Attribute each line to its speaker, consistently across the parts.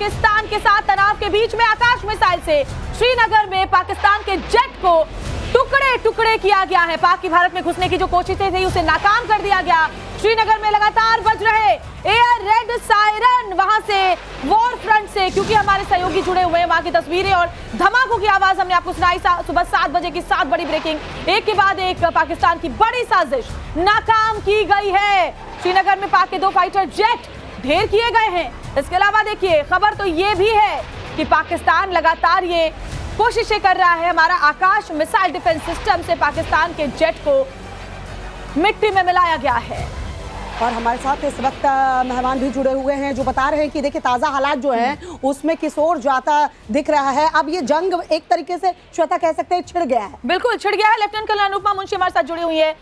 Speaker 1: पाकिस्तान के साथ तनाव के बीच में आकाश मिसाइल से श्रीनगर में पाकिस्तान के जेट को टुकड़े टुकड़े किया गया है। पाक की भारत में घुसने की जो कोशिशें थी उसे नाकाम कर दिया गया। श्रीनगर में लगातार बज रहे एयर रेड सायरन, वहां से वॉर फ्रंट से, क्योंकि हमारे सहयोगी जुड़े हुए हैं, वहां की तस्वीरें और धमाकों की आवाज हमने आपको सुनाई। सुबह 7 बजे की 7 बड़ी ब्रेकिंग, एक के बाद एक पाकिस्तान की बड़ी साजिश नाकाम की गई है। श्रीनगर में पाक के 2 फाइटर जेट ढेर किए गए हैं। इसके अलावा देखिए खबर तो ये भी है कि पाकिस्तान लगातार ये कोशिशें कर रहा है, हमारा आकाश मिसाइल डिफेंस सिस्टम से पाकिस्तान के जेट को मिट्टी में मिलाया गया है।
Speaker 2: और हमारे साथ इस वक्त मेहमान भी जुड़े हुए हैं जो बता रहे हैं कि देखिए ताज़ा हालात जो हैं उसमें किशोर जाता दिख रहा है। अब ये जंग एक तरीके से श्वेता कह सकते हैं छिड़ गया है।
Speaker 1: बिल्कुल छिड़ गया है। लेफ्टिनेंट कर्नल अनुपमा मुंशी हमारे साथ जुड़ी हुई है,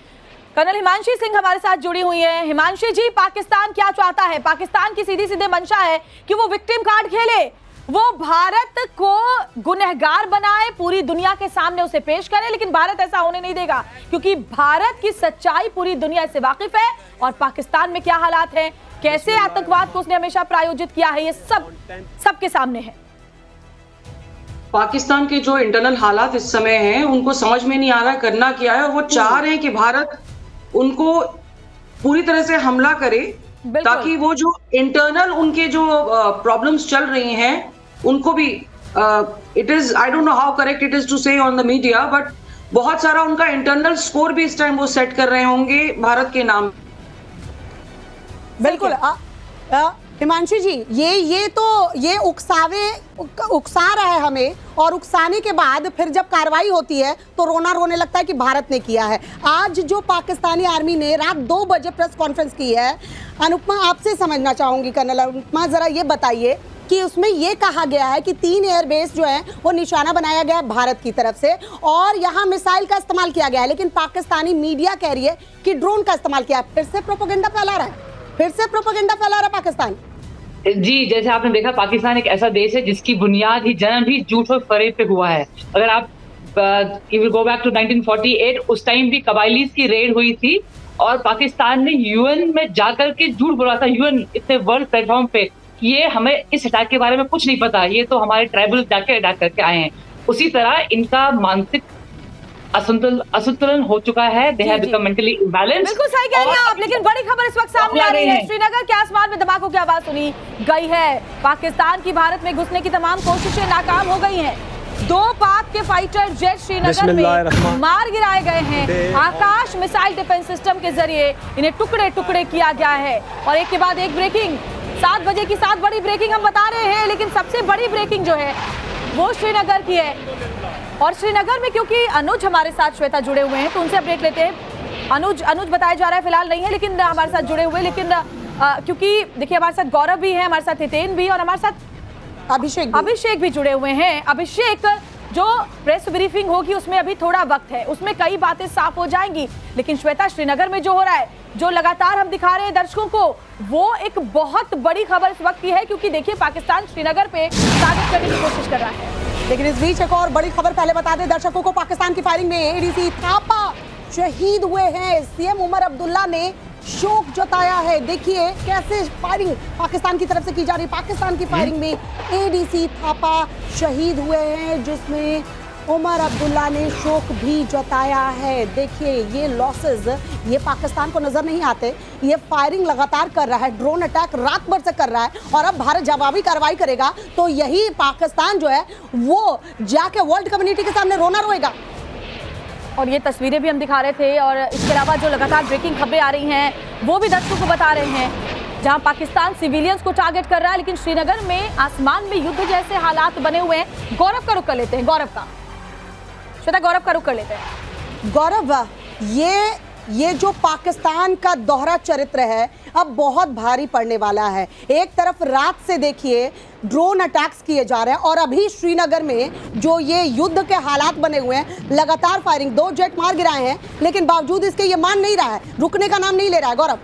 Speaker 1: कर्नल हिमांशी सिंह हमारे साथ जुड़ी हुई है। हिमांशी जी, पाकिस्तान क्या चाहता है? पाकिस्तान की सीधी सीधे मंशा है कि वो विक्टिम कार्ड खेले, वो भारत को गुनहगार बनाए, पूरी दुनिया के सामने उसे पेश करे, लेकिन भारत ऐसा होने नहीं देगा क्योंकि भारत की सच्चाई पूरी दुनिया से वाकिफ है और पाकिस्तान में क्या हालात हैं, कैसे आतंकवाद को उसने हमेशा प्रायोजित किया है, ये सब सबके सामने है।
Speaker 3: पाकिस्तान के जो इंटरनल हालात इस समय हैं उनको समझ में नहीं आ रहा करना क्या है, और वो चाह रहे हैं कि भारत उनको पूरी तरह से हमला करे ताकि वो जो इंटरनल उनके जो प्रॉब्लम्स चल रही हैं उनको भी it is, I don't know how correct it is to say on the media, but बहुत सारा उनका इंटरनल स्कोर भी इस टाइम वो सेट कर रहे होंगे भारत के नाम।
Speaker 2: बिल्कुल हिमांशी जी, ये उकसा रहा है हमें, और उकसाने के बाद फिर जब कार्रवाई होती है तो रोने लगता है कि भारत ने किया है। आज जो पाकिस्तानी आर्मी ने रात 2 बजे प्रेस कॉन्फ्रेंस की है, अनुपमा आपसे समझना चाहूंगी, कर्नल अनुपमा जरा ये बताइए कि उसमें ये कहा गया है कि 3 एयरबेस जो है वो निशाना बनाया गया है भारत की तरफ से और यहाँ मिसाइल का इस्तेमाल किया गया है, लेकिन पाकिस्तानी मीडिया कह रही है कि ड्रोन का इस्तेमाल किया है। फिर से प्रोपेगेंडा फैला रहा है पाकिस्तान।
Speaker 4: जी, जैसे आपने देखा पाकिस्तान एक ऐसा देश है जिसकी बुनियाद ही जन्म ही झूठ और फरेब पे हुआ है। अगर आप गो बैक टू 1948, उस टाइम भी कबाइलीज की रेड हुई थी और पाकिस्तान ने यूएन में जाकर के झूठ बोला था, यूएन इतने वर्ल्ड प्लेटफॉर्म पे, ये हमें इस अटैक के बारे में कुछ नहीं पता, ये तो हमारे ट्राइबल जाके अटैक करके आए हैं। उसी तरह इनका मानसिक असंतुलन हो चुका है, they have become mentally imbalanced.
Speaker 1: बिल्कुल सही कह रही हैं आप, लेकिन बड़ी खबर इस वक्त सामने आ रही है, श्रीनगर के आसमान में धमाकों की आवाज सुनी गई है। पाकिस्तान की भारत में घुसने की तमाम कोशिशें नाकाम हो गई हैं। 2 पाक के फाइटर जेट श्रीनगर में मार गिराए गए हैं। आकाश मिसाइल डिफेंस सिस्टम के जरिए इन्हें टुकड़े टुकड़े किया गया है। और एक के बाद एक ब्रेकिंग, 7 बजे की 7 बड़ी ब्रेकिंग हम बता रहे हैं, लेकिन सबसे बड़ी ब्रेकिंग जो है वो श्रीनगर की है। और श्रीनगर में क्योंकि अनुज हमारे साथ श्वेता जुड़े हुए हैं तो उनसे अपडेट लेते हैं। अनुज बताया जा रहा है फिलहाल नहीं है, लेकिन हमारे साथ जुड़े हुए, लेकिन क्योंकि देखिए हमारे साथ गौरव भी है, हमारे साथ हितेन भी और हमारे साथ अभिषेक भी जुड़े हुए हैं। अभिषेक, जो प्रेस ब्रीफिंग होगी उसमें अभी थोड़ा वक्त है, उसमें कई बातें साफ हो जाएंगी, लेकिन श्वेता श्रीनगर में जो हो रहा है, जो लगातार हम दिखा रहे हैं दर्शकों को, वो एक बहुत बड़ी खबर इस वक्त की है, क्योंकि देखिए पाकिस्तान श्रीनगर पे साबित करने की कोशिश कर रहा है।
Speaker 2: लेकिन इस बीच एक और बड़ी खबर पहले बता दें दर्शकों को, पाकिस्तान की फायरिंग में एडीसी थापा शहीद हुए हैं। सीएम उमर अब्दुल्ला ने शोक जताया है। देखिए कैसे फायरिंग पाकिस्तान की तरफ से की जा रही है। पाकिस्तान की फायरिंग में एडीसी थापा शहीद हुए हैं, जिसमें उमर अब्दुल्ला ने शोक भी जताया है। देखिए ये लॉसेस ये पाकिस्तान को नजर नहीं आते, ये फायरिंग लगातार कर रहा है, ड्रोन अटैक रात भर से कर रहा है, और अब भारत जवाबी कार्रवाई करेगा तो यही पाकिस्तान जो है वो जाके वर्ल्ड कम्युनिटी के सामने रोना रोएगा।
Speaker 1: और ये तस्वीरें भी हम दिखा रहे थे, और इसके अलावा जो लगातार ब्रेकिंग खबरें आ रही हैं वो भी दर्शकों को बता रहे हैं, जहां पाकिस्तान सिविलियंस को टारगेट कर रहा है, लेकिन श्रीनगर में आसमान में युद्ध जैसे हालात बने हुए हैं। गौरव का रुख कर लेते हैं, गौरव का रुख कर लेते हैं।
Speaker 2: गौरव, ये जो पाकिस्तान का दोहरा चरित्र है अब बहुत भारी पड़ने वाला है। एक तरफ रात से देखिए ड्रोन अटैक्स किए जा रहे हैं, और अभी श्रीनगर में जो ये युद्ध के हालात बने हुए हैं, लगातार फायरिंग, 2 जेट मार गिराए हैं, लेकिन बावजूद इसके ये मान नहीं रहा है, रुकने का नाम नहीं ले रहा है। गौरव,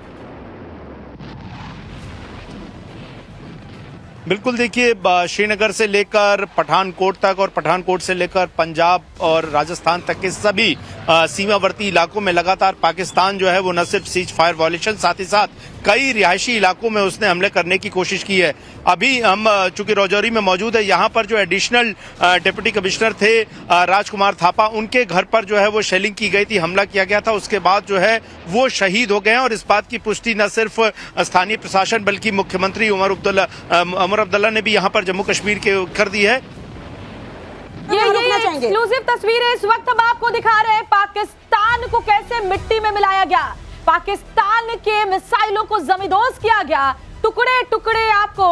Speaker 5: बिल्कुल, देखिए श्रीनगर से लेकर पठानकोट तक और पठानकोट से लेकर पंजाब और राजस्थान तक के सभी सीमावर्ती इलाकों में लगातार पाकिस्तान जो है वो न सिर्फ सीज फायर वॉयलेशन, साथ ही साथ कई रिहायशी इलाकों में उसने हमले करने की कोशिश की है। अभी हम चूंकि राजौरी में मौजूद है, यहाँ पर जो एडिशनल डिप्टी कमिश्नर थे राजकुमार थापा, उनके घर पर जो है वो शेलिंग की गई थी, हमला किया गया था। उसके बाद जो है वो शहीद हो गए हैं और इस बात की पुष्टि न सिर्फ स्थानीय प्रशासन बल्कि मुख्यमंत्री उमर अब्दुल्ला ने भी यहाँ पर जम्मू कश्मीर के कर दी है।
Speaker 1: ये एक्सक्लूसिव तस्वीरें इस वक्त हम आपको दिखा रहे हैं, पाकिस्तान को कैसे मिट्टी में मिलाया गया, पाकिस्तान के मिसाइलों को जमींदोज किया गया, टुकड़े टुकड़े आपको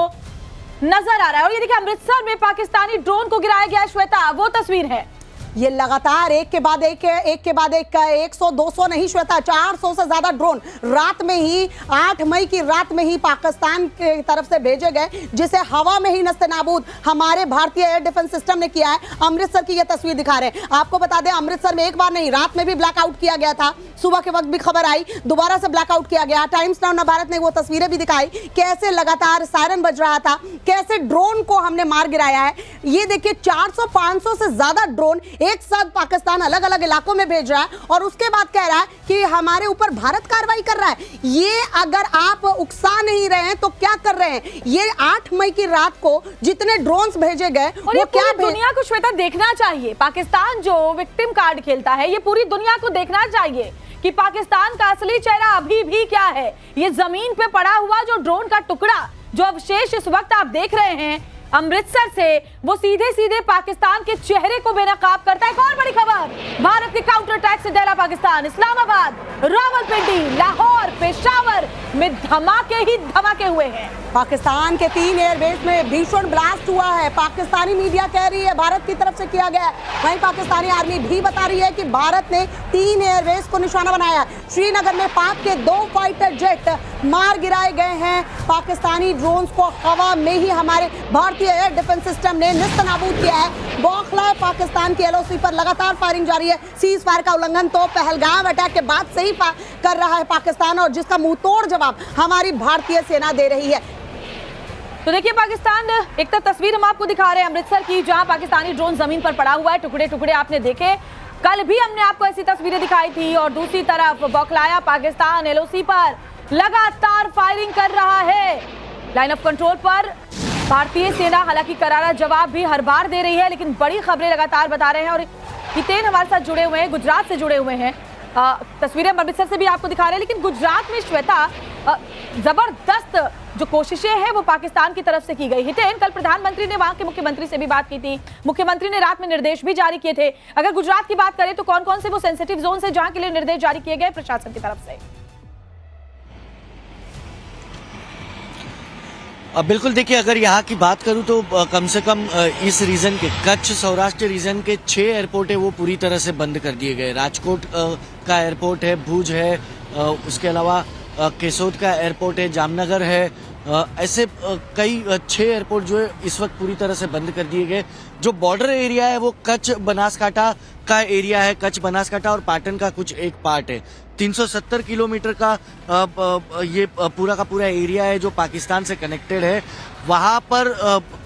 Speaker 1: नजर आ रहा है। और ये देखिए अमृतसर में पाकिस्तानी ड्रोन को गिराया गया। श्वेता, वो तस्वीर है।
Speaker 2: ये लगातार एक के बाद एक 100 200 नहीं श्वेता, 400 से ज्यादा ड्रोन रात में ही 8 मई की रात में ही पाकिस्तान की तरफ से भेजे गए, जिसे हवा में ही नस्तेनाबूद हमारे भारतीय एयर डिफेंस सिस्टम ने किया है। अमृतसर की ये तस्वीर दिखा रहे हैं आपको। बता दें अमृतसर में एक बार नहीं, रात में भी ब्लैकआउट किया गया था। सुबह के वक्त भी खबर आई, दोबारा से ब्लैकआउट किया गया। टाइम्स नाउ भारत ने वो तस्वीरें भी दिखाई, कैसे लगातार सायरन बज रहा था, कैसे ड्रोन को हमने मार गिराया है। ये देखिए 400-500 से ज्यादा ड्रोन एक साथ पाकिस्तान अलग अलग इलाकों में भेज रहा है और उसके बाद कह रहा है कि हमारे ऊपर भारत कार्रवाई कर रहा है। ये अगर आप उकसा नहीं रहे हैं तो क्या कर रहे हैं? ये 8 मई की रात को जितने ड्रोन्स भेजे गए वो क्या
Speaker 1: दुनिया को श्वेता देखना चाहिए। पाकिस्तान जो विक्टिम कार्ड खेलता है, ये पूरी दुनिया को देखना चाहिए कि पाकिस्तान का असली चेहरा अभी भी क्या है। ये जमीन पे पड़ा हुआ जो ड्रोन का टुकड़ा, जो अवशेष इस वक्त आप देख रहे हैं अमृतसर से, वो सीधे सीधे पाकिस्तान के चेहरे को बेनकाब करता है। एक और बड़ी खबर, भारत के काउंटर अटैक से डरा पाकिस्तान। इस्लामाबाद, रावलपिंडी, लाहौर, पेशावर में धमाके ही धमाके हुए हैं।
Speaker 2: पाकिस्तान के 3 एयरबेस में भीषण ब्लास्ट हुआ है। पाकिस्तानी मीडिया कह रही है भारत की तरफ से किया गया है, वहीं पाकिस्तानी आर्मी भी बता रही है कि भारत ने 3 एयरबेस को निशाना बनाया है। श्रीनगर में पाक के 2 फाइटर जेट मार गिराए गए हैं। पाकिस्तानी ड्रोन्स को हवा में ही हमारे भारतीय एयर डिफेंस सिस्टम ने निस्तनाबूद किया है। बौखला पाकिस्तान की LOC पर लगातार फायरिंग जारी है। सीज फायर का उल्लंघन तो पहलगाम अटैक के बाद से ही कर रहा है पाकिस्तान, और जिसका मुंह तोड़ जवाब हमारी भारतीय सेना दे रही है।
Speaker 1: तो देखिए पाकिस्तान, एक तो तस्वीर हम आपको दिखा रहे हैं अमृतसर की, जहां पाकिस्तानी ड्रोन जमीन पर पड़ा हुआ है, टुकड़े टुकड़े आपने देखे। कल भी हमने आपको ऐसी तस्वीरें दिखाई थी। और दूसरी तरफ बौखलाया पाकिस्तान LOC पर लगातार फायरिंग कर रहा है। लाइन ऑफ कंट्रोल पर भारतीय सेना हालांकि करारा जवाब भी हर बार दे रही है, लेकिन बड़ी खबरें लगातार बता रहे हैं। और हितेन हमारे साथ जुड़े हुए हैं, गुजरात से जुड़े हुए हैं। तस्वीरें अमृतसर से भी आपको दिखा रहे हैं, लेकिन गुजरात में श्वेता जबरदस्त जो कोशिशें हैं वो पाकिस्तान की तरफ से की गई। हितेन, कल प्रधानमंत्री ने वहां के मुख्यमंत्री से भी बात की थी, मुख्यमंत्री ने रात में निर्देश भी जारी किए थे। अगर गुजरात की बात करें तो कौन कौन से वो सेंसिटिव जोन है जहां के लिए निर्देश जारी किए गए प्रशासन की तरफ से?
Speaker 6: बिल्कुल, देखिए अगर यहाँ की बात करूँ तो कम से कम इस रीजन के कच्छ सौराष्ट्र रीजन के 6 एयरपोर्ट है वो पूरी तरह से बंद कर दिए गए। राजकोट का एयरपोर्ट है, भुज है, उसके अलावा केसोद का एयरपोर्ट है, जामनगर है, ऐसे कई 6 एयरपोर्ट जो है इस वक्त पूरी तरह से बंद कर दिए गए। जो बॉर्डर एरिया है वो कच्छ बनासकाठा का एरिया है, कच्छ बनासकाठा और पाटन का कुछ एक पार्ट है। 370 किलोमीटर का ये पूरा का पूरा एरिया है जो पाकिस्तान से कनेक्टेड है। वहां पर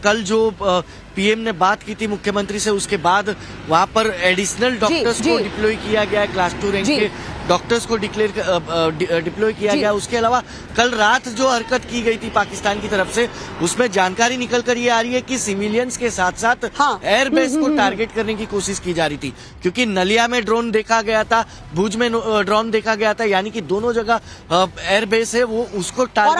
Speaker 6: कल जो पीएम ने बात की थी मुख्यमंत्री से, उसके बाद वहां पर एडिशनल डॉक्टर्स को डिप्लॉय किया गया है, क्लास 2 रैंक के डॉक्टर्स को डिप्लॉय किया गया। उसके अलावा कल रात जो हरकत की गई थी पाकिस्तान की तरफ से, उसमें जानकारी निकल कर ये आ रही है कि सिविलियंस के साथ साथ एयरबेस को टारगेट करने की कोशिश की जा रही थी, क्योंकि नलिया में ड्रोन देखा गया था, भुज में ड्रोन देखा गया था, यानी कि दोनों जगह एयरबेस है वो उसको टारगेट